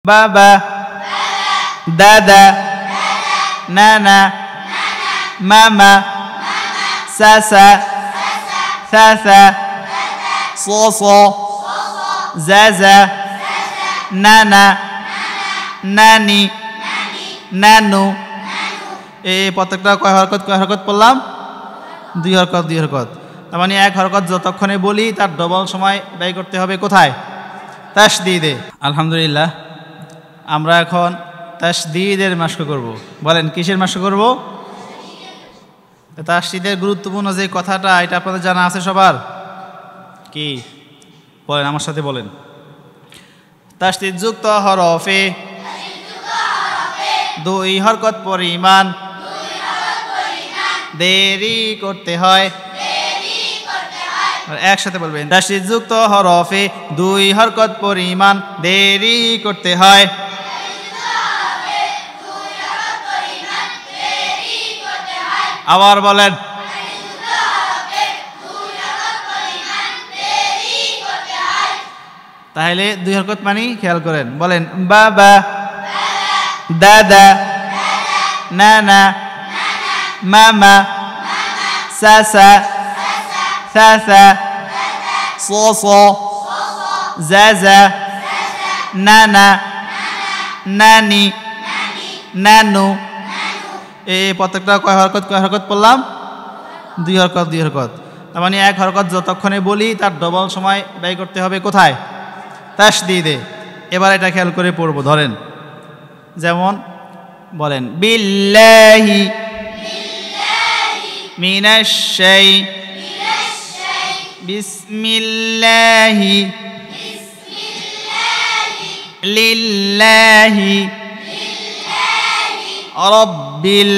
বাবা, দাদা, নানা, মামা, চাচা, চাচা, সসো, জাজা, নানা, নানি, নানু। এই প্রত্যেকটা কয় হরকত পড়লাম? দুই হরকত। তার মানে এক হরকত যতক্ষণে বলি তার ডবল সময় ব্যয় করতে হবে কোথায়? তাসদীদে। আলহামদুলিল্লাহ, আমরা এখন তাসদীদের মাশক করব। বলেন কিসের মাশক করব? তাসদীদের গুরুত্বপূর্ণ যে কথাটা, এটা আপনাদের জানা আছে সবার? কি বলেন, আমার সাথে বলেন। তাসদীদ যুক্ত হরফে দুই হরকত পরিমাণ দেরি করতে হয়। একসাথে বলবেন, তাসদীদ যুক্ত হরফে দুই হরকত পরিমাণ দেরি করতে হয়। আবার বলেন। তাহলে দুই হরকত মানে খেয়াল করেন, বলেন বাবা, দাদা, নানা, মামা, চাচা, চাচা, সসো, জাজা, নানা, নানি, নানু। এই প্রত্যেকটা কয় হরকত পড়লাম? দুই হরকত। তার মানে এক হরকত যতক্ষণে বলি তার ডবল সময় ব্যয় করতে হবে কোথায়? তাসদীদে। এবার এটা খেয়াল করে পড়ব। ধরেন, যেমন বলেন বিল্লাহি মিনাশ শাই, বিসমিল্লাহি, লিল্লাহি, রব্বিল,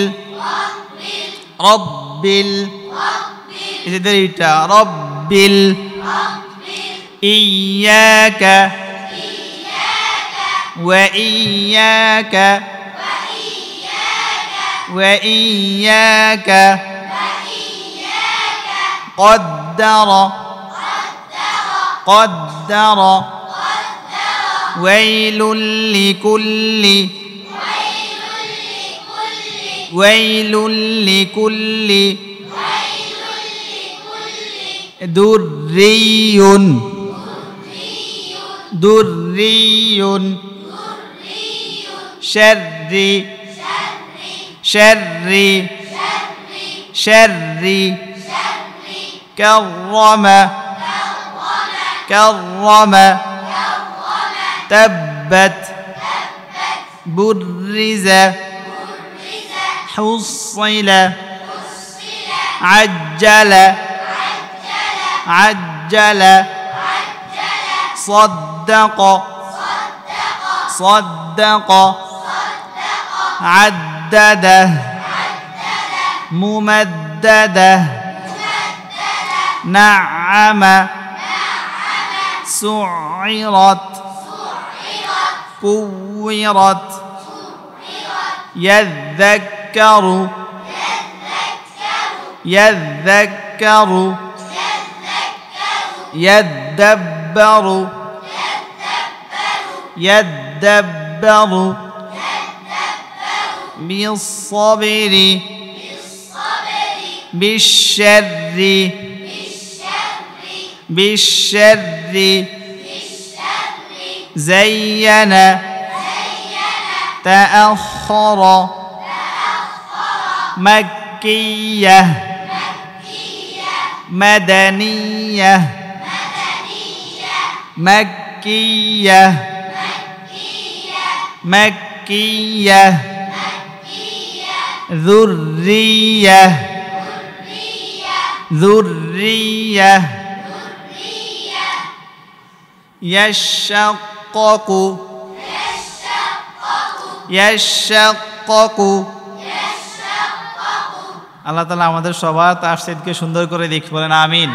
এটা রব্বিল, ইয়াকা ওয়া ইয়াকা ওয়া ইয়াকা, قدر ويل لكل دري شر كرم تبت برز حصل عجل صدق عدد ممدده نعم سعرت كورت يذكر يدبر بالصبر بالشر زين تأخر مكية مدنية ذرية يشقق আল্লাহ তাআলা আমাদের সবার তাসদীদকে সুন্দর করে দিক, বলেন আমিন।